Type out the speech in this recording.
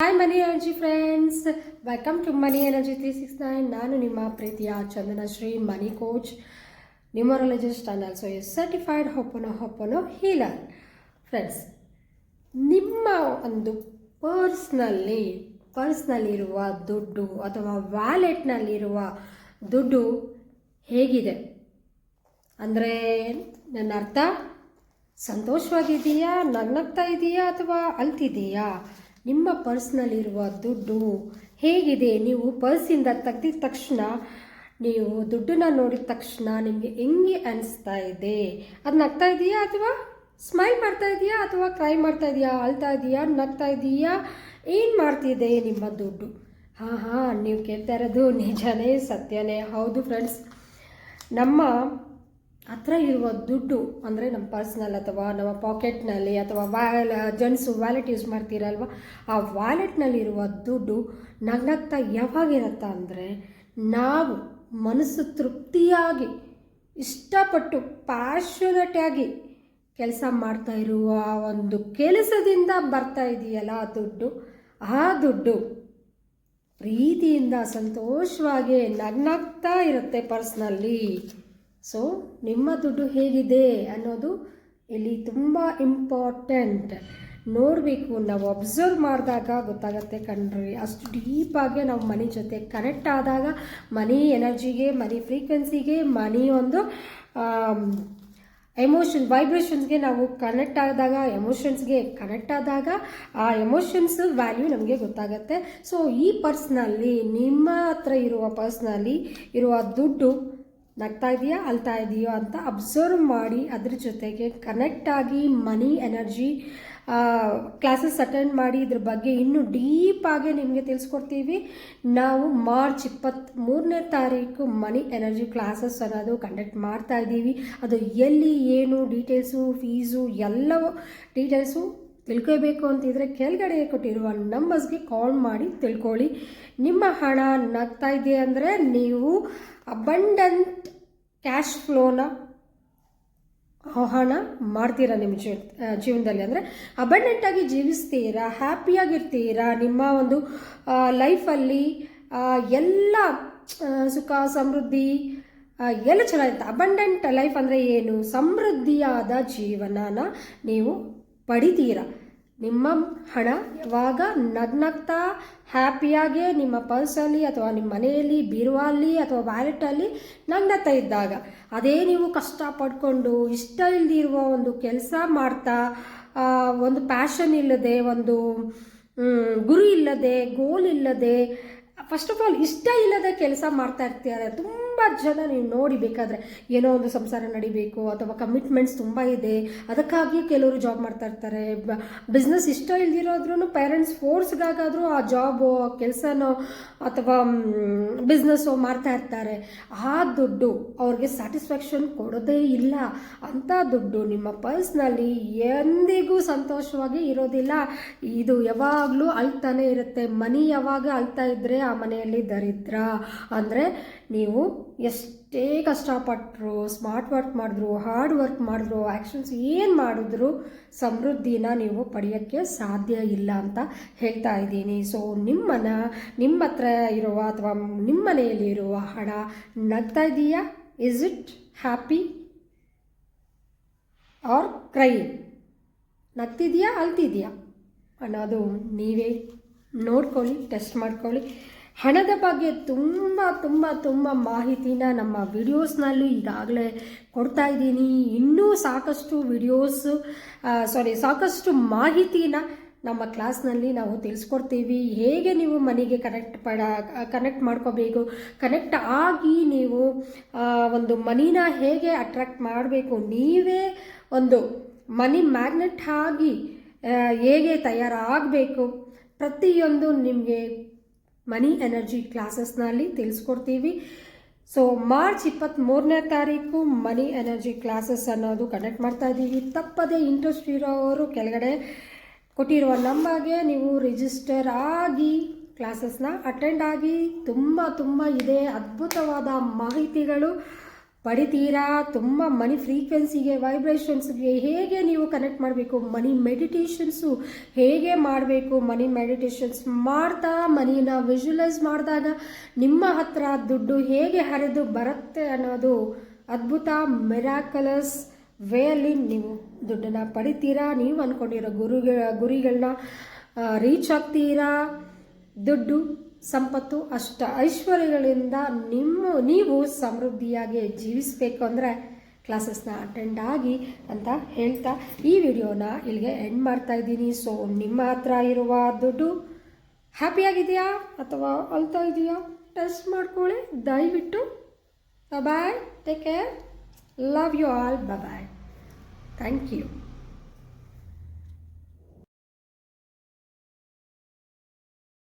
Hi money energy friends, welcome to money energy 369. ನಾನು ನಿಮ್ಮ ಪ್ರೀತಿಯ Chandana Shri money coach, numerologist and also a certified hooponopono healer. Friends, ನಿಮ್ಮ ಒಂದು ಪರ್ಸ್ನಲ್ಲಿರುವ ದುಡ್ಡು ಅಥವಾ ವ್ಯಾಲೆಟ್ನಲ್ಲಿರುವ ದುಡ್ಡು ಹೇಗಿದೆ ಅಂದರೆ, ನನ್ನ ಅರ್ಥ ಸಂತೋಷವಾಗಿದೆಯಾ, ನಗ್ನಗ್ತಾ ಇದೆಯಾ ಅಥವಾ ಅಳ್ತಿದೆಯಾ? ನಿಮ್ಮ ಪರ್ಸ್ನಲ್ಲಿರುವ ದುಡ್ಡು ಹೇಗಿದೆ? ನೀವು ಪರ್ಸಿಂದ ತೆಗೆದಿದ ತಕ್ಷಣ, ನೀವು ದುಡ್ಡನ್ನು ನೋಡಿದ ತಕ್ಷಣ ನಿಮಗೆ ಹೆಂಗೆ ಅನಿಸ್ತಾ ಇದೆ? ಅದು ನಗ್ತಾ ಇದೆಯಾ ಅಥವಾ ಸ್ಮೈಲ್ ಮಾಡ್ತಾ ಇದೆಯಾ ಅಥವಾ ಕ್ರೈ ಮಾಡ್ತಾ ಇದೆಯಾ, ಅಳ್ತಾ ಇದೆಯಾ, ನಗ್ತಾ ಇದೆಯಾ? ಏನು ಮಾಡ್ತಿದೆ ನಿಮ್ಮ ದುಡ್ಡು? ಹಾಂ, ನೀವು ಕೇಳ್ತಾ ಇರೋದು ನಿಜನೇ, ಸತ್ಯನೇ. ಹೌದು ಫ್ರೆಂಡ್ಸ್, ನಮ್ಮ ಹತ್ರ ಇರುವ ದುಡ್ಡು ಅಂದರೆ ನಮ್ಮ ಪರ್ಸ್ನಲ್ಲಿ ಅಥವಾ ನಮ್ಮ ಪಾಕೆಟ್ನಲ್ಲಿ ಅಥವಾ ಜೆಂಟ್ಸು ವ್ಯಾಲೆಟ್ ಯೂಸ್ ಮಾಡ್ತೀರಲ್ವ, ಆ ವ್ಯಾಲೆಟ್ನಲ್ಲಿರುವ ದುಡ್ಡು ನಗ್ನಗ್ತಾ ಯಾವಾಗಿರುತ್ತ ಅಂದರೆ, ನಾವು ಮನಸ್ಸು ತೃಪ್ತಿಯಾಗಿ ಇಷ್ಟಪಟ್ಟು ಪ್ಯಾಷನೇಟಾಗಿ ಕೆಲಸ ಮಾಡ್ತಾ ಇರುವ ಒಂದು ಕೆಲಸದಿಂದ ಬರ್ತಾ ಇದೆಯಲ್ಲ ಆ ದುಡ್ಡು ಪ್ರೀತಿಯಿಂದ ಸಂತೋಷವಾಗಿ ನಗ್ನಗ್ತಾ ಇರುತ್ತೆ ಪರ್ಸ್ನಲ್ಲಿ. ಸೊ ನಿಮ್ಮ ದುಡ್ಡು ಹೇಗಿದೆ ಅನ್ನೋದು ಇಲ್ಲಿ ತುಂಬ ಇಂಪಾರ್ಟೆಂಟ್. ನೋಡಬೇಕು, ನಾವು ಅಬ್ಸರ್ವ್ ಮಾಡಿದಾಗ ಗೊತ್ತಾಗುತ್ತೆ ಕಣ್ರಿ. ಅಷ್ಟು ಡೀಪಾಗಿ ನಾವು ಮನಿ ಜೊತೆ ಕನೆಕ್ಟ್ ಆದಾಗ, ಮನಿ ಎನರ್ಜಿಗೆ, ಮನಿ ಫ್ರೀಕ್ವೆನ್ಸಿಗೆ, ಮನಿ ಒಂದು ವೈಬ್ರೇಷನ್ಸ್ಗೆ ನಾವು ಕನೆಕ್ಟ್ ಆದಾಗ, ಎಮೋಷನ್ಸ್ಗೆ ಕನೆಕ್ಟ್ ಆದಾಗ ಆ ಎಮೋಷನ್ಸ್ ವ್ಯಾಲ್ಯೂ ನಮಗೆ ಗೊತ್ತಾಗುತ್ತೆ. ಸೊ ಈ ಪರ್ಸ್ನಲ್ಲಿ, ನಿಮ್ಮ ಹತ್ರ ಇರುವ ಪರ್ಸ್ನಲ್ಲಿ ಇರುವ ದುಡ್ಡು ನಗ್ತಾ ಇದೆಯಾ, ಅಳ್ತಾ ಇದೆಯೋ ಅಂತ ಅಬ್ಸರ್ವ್ ಮಾಡಿ, ಅದ್ರ ಜೊತೆಗೆ ಕನೆಕ್ಟ್ ಆಗಿ ಮನಿ ಎನರ್ಜಿ ಕ್ಲಾಸಸ್ ಅಟೆಂಡ್ ಮಾಡಿ ಇದ್ರ ಬಗ್ಗೆ ಇನ್ನೂ ಡೀಪಾಗಿ ನಿಮಗೆ ತಿಳಿಸ್ಕೊಡ್ತೀವಿ. ನಾವು ಮಾರ್ಚ್ 23ನೇ ತಾರೀಕು ಮನಿ ಎನರ್ಜಿ ಕ್ಲಾಸಸ್ ಅನ್ನೋದು ಕಂಡಕ್ಟ್ ಮಾಡ್ತಾ ಇದ್ದೀವಿ. ಅದು ಎಲ್ಲಿ, ಏನು, ಡೀಟೇಲ್ಸು, ಫೀಸು ಎಲ್ಲವೂ ಡೀಟೇಲ್ಸು ತಿಳ್ಕೋಬೇಕು ಅಂತಿದ್ರೆ ಕೆಳಗಡೆ ಕೊಟ್ಟಿರುವ ನಂಬರ್ಸ್ಗೆ ಕಾಲ್ ಮಾಡಿ ತಿಳ್ಕೊಳ್ಳಿ. ನಿಮ್ಮ ಹಣ ನಗ್ತಾ ಇದೆ ಅಂದರೆ ನೀವು ಅಬಂಡೆಂಟ್ ಕ್ಯಾಶ್ ಫ್ಲೋನ ಆಹ್ವಾನ ಮಾಡ್ತೀರಾ ನಿಮ್ಮ ಜೀವನದಲ್ಲಿ. ಅಂದರೆ ಅಬಂಡೆಂಟಾಗಿ ಜೀವಿಸ್ತೀರಾ, ಹ್ಯಾಪಿಯಾಗಿರ್ತೀರಾ. ನಿಮ್ಮ ಒಂದು ಲೈಫಲ್ಲಿ ಎಲ್ಲ ಸುಖ ಸಮೃದ್ಧಿ ಎಲ್ಲ ಚೆನ್ನಾಗಿರುತ್ತೆ. ಅಬಂಡೆಂಟ್ ಲೈಫ್ ಅಂದರೆ ಏನು? ಸಮೃದ್ಧಿಯಾದ ಜೀವನನ ನೀವು ಪಡಿತೀರ. ನಿಮ್ಮ ಹಣ ಯಾವಾಗ ನಗ್ನಗ್ತಾ ಹ್ಯಾಪಿಯಾಗಿ ನಿಮ್ಮ ಪರ್ಸಲ್ಲಿ ಅಥವಾ ನಿಮ್ಮ ಮನೆಯಲ್ಲಿ, ಬೀರುವಲ್ಲಿ ಅಥವಾ ವ್ಯಾಲೆಟಲ್ಲಿ ನಗ್ನಗ್ತಾ ಇದ್ದಾಗ, ಅದೇ ನೀವು ಕಷ್ಟಪಡ್ಕೊಂಡು ಇಷ್ಟ ಇಲ್ಲದಿರುವ ಒಂದು ಕೆಲಸ ಮಾಡ್ತಾ, ಒಂದು ಪ್ಯಾಷನ್ ಇಲ್ಲದೆ, ಒಂದು ಗುರಿ ಇಲ್ಲದೆ, ಗೋಲ್ ಇಲ್ಲದೆ, ಫಸ್ಟ್ ಆಫ್ ಆಲ್ ಇಷ್ಟ ಇಲ್ಲದೆ ಕೆಲಸ ಮಾಡ್ತಾ ಇರ್ತಾರೆ ತುಂಬ ಜನ. ನೀವು ನೋಡಿ, ಬೇಕಾದರೆ ಏನೋ ಒಂದು ಸಂಸಾರ ನಡಿಬೇಕು ಅಥವಾ ಕಮಿಟ್ಮೆಂಟ್ಸ್ ತುಂಬ ಇದೆ, ಅದಕ್ಕಾಗಿ ಕೆಲವರು ಜಾಬ್ ಮಾಡ್ತಾ ಇರ್ತಾರೆ. ಬಿಸ್ನೆಸ್ ಇಷ್ಟ ಇಲ್ದಿರೋದ್ರೂ ಪೇರೆಂಟ್ಸ್ ಫೋರ್ಸ್ಗಾಗಾದರೂ ಆ ಜಾಬು, ಕೆಲಸನೋ ಅಥವಾ ಬಿಸ್ನೆಸ್ಸೋ ಮಾಡ್ತಾ ಇರ್ತಾರೆ. ಆ ದುಡ್ಡು ಅವ್ರಿಗೆ ಸ್ಯಾಟಿಸ್ಫ್ಯಾಕ್ಷನ್ ಕೊಡೋದೇ ಇಲ್ಲ. ಅಂಥ ದುಡ್ಡು ನಿಮ್ಮ ಪರ್ಸ್ನಲ್ಲಿ ಎಂದಿಗೂ ಸಂತೋಷವಾಗಿ ಇರೋದಿಲ್ಲ. ಇದು ಯಾವಾಗಲೂ ಅಳ್ತಾನೆ ಇರುತ್ತೆ. ಮನಿ ಯಾವಾಗ ಅಳ್ತಾ ಇದ್ದರೆ ಆ ಮನೆಯಲ್ಲಿ ದರಿದ್ರ. ಅಂದರೆ ನೀವು ಎಷ್ಟೇ ಕಷ್ಟಪಟ್ಟರು, ಸ್ಮಾರ್ಟ್ ವರ್ಕ್ ಮಾಡಿದ್ರು, ಹಾರ್ಡ್ ವರ್ಕ್ ಮಾಡಿದ್ರು, ಆ್ಯಕ್ಷನ್ಸ್ ಏನು ಮಾಡಿದ್ರು ಸಮೃದ್ಧಿನ ನೀವು ಪಡೆಯೋಕ್ಕೆ ಸಾಧ್ಯ ಇಲ್ಲ ಅಂತ ಹೇಳ್ತಾ ಇದ್ದೀನಿ. ಸೊ ನಿಮ್ಮ ಹತ್ರ ಇರುವ ಅಥವಾ ನಿಮ್ಮ ಮನೆಯಲ್ಲಿ ಇರುವ ಹಣ ನಗ್ತಾ ಇದೆಯಾ? Is it happy or crying? ನಗ್ತಿದೆಯಾ, ಅಳ್ತಿದೆಯಾ ಅನ್ನೋದು ನೀವೇ ನೋಡ್ಕೊಳ್ಳಿ, ಟೆಸ್ಟ್ ಮಾಡ್ಕೊಳ್ಳಿ. ಹಣದ ಬಗ್ಗೆ ತುಂಬ ತುಂಬ ತುಂಬ ಮಾಹಿತಿನ ನಮ್ಮ ವಿಡಿಯೋಸ್ನಲ್ಲೂ ಈಗಾಗಲೇ ಕೊಡ್ತಾ ಇದ್ದೀನಿ. ಇನ್ನೂ ಸಾಕಷ್ಟು ಮಾಹಿತಿನ ನಮ್ಮ ಕ್ಲಾಸ್ನಲ್ಲಿ ನಾವು ತಿಳಿಸ್ಕೊಡ್ತೀವಿ. ಹೇಗೆ ನೀವು ಮನಿಗೆ ಕನೆಕ್ಟ್ ಮಾಡ್ಕೋಬೇಕು, ಕನೆಕ್ಟ್ ಆಗಿ ನೀವು ಒಂದು ಮನಿನ ಹೇಗೆ ಅಟ್ರಾಕ್ಟ್ ಮಾಡಬೇಕು, ನೀವೇ ಒಂದು ಮನಿ ಮ್ಯಾಗ್ನೆಟ್ ಆಗಿ ಹೇಗೆ ತಯಾರಾಗಬೇಕು, ಪ್ರತಿಯೊಂದು ನಿಮಗೆ ಮನಿ ಎನರ್ಜಿ ಕ್ಲಾಸಸ್ನಲ್ಲಿ ತಿಳಿಸ್ಕೊಡ್ತೀವಿ. ಸೊ ಮಾರ್ಚ್ 23ನೇ ತಾರೀಕು ಮನಿ ಎನರ್ಜಿ ಕ್ಲಾಸಸ್ ಅನ್ನೋದು ಕಂಡಕ್ಟ್ ಮಾಡ್ತಾ ಇದ್ದೀವಿ. ತಪ್ಪದೇ ಇಂಟ್ರೆಸ್ಟ್ ಇರೋರು ಕೆಳಗಡೆ ಕೊಟ್ಟಿರುವ ನಂಬರ್ಗೆ ನೀವು ರಿಜಿಸ್ಟರ್ ಆಗಿ ಕ್ಲಾಸಸ್ನ ಅಟೆಂಡ್ ಆಗಿ. ತುಂಬ ಇದೆ, ಅದ್ಭುತವಾದ ಮಾಹಿತಿಗಳು ಪಡಿತೀರಾ. ತುಂಬ ಮನಿ ಫ್ರೀಕ್ವೆನ್ಸಿಗೆ, ವೈಬ್ರೇಷನ್ಸ್ಗೆ ಹೇಗೆ ನೀವು ಕನೆಕ್ಟ್ ಮಾಡಬೇಕು, ಮನಿ ಮೆಡಿಟೇಷನ್ಸು ಹೇಗೆ ಮಾಡಬೇಕು, ಮನಿ ಮೆಡಿಟೇಷನ್ಸ್ ಮಾಡ್ತಾ ಮನಿನ ವಿಜುವಲೈಸ್ ಮಾಡಿದಾಗ ನಿಮ್ಮ ಹತ್ರ ದುಡ್ಡು ಹೇಗೆ ಹರಿದು ಬರುತ್ತೆ ಅನ್ನೋದು ಅದ್ಭುತ ಮಿರಾಕಲಸ್ ವೇಯಲ್ಲಿ ನೀವು ದುಡ್ಡನ್ನು ಪಡಿತೀರಾ. ನೀವು ಅಂದ್ಕೊಂಡಿರೋ ಗುರಿಗಳನ್ನ ರೀಚ್ ಆಗ್ತೀರಾ. ದುಡ್ಡು, ಸಂಪತ್ತು, ಐಶ್ವರ್ಯಗಳಿಂದ ನೀವು ಸಮೃದ್ಧಿಯಾಗಿ ಜೀವಿಸಬೇಕು ಅಂದರೆ ಕ್ಲಾಸಸ್ನ ಅಟೆಂಡ್ ಆಗಿ ಅಂತ ಹೇಳ್ತಾ ಈ ವಿಡಿಯೋನ ಇಲ್ಲಿಗೆ ಎಂಡ್ ಮಾಡ್ತಾ ಇದ್ದೀನಿ. ಸೊ ನಿಮ್ಮ ಹತ್ರ ಇರುವ ದುಡ್ಡು ಹ್ಯಾಪಿಯಾಗಿದೆಯಾ ಅಥವಾ ಅಳ್ತಾ ಇದೆಯಾ ಟೆಸ್ಟ್ ಮಾಡ್ಕೊಳ್ಳಿ ದಯವಿಟ್ಟು. Bye, take care, love you all, bye, thank you.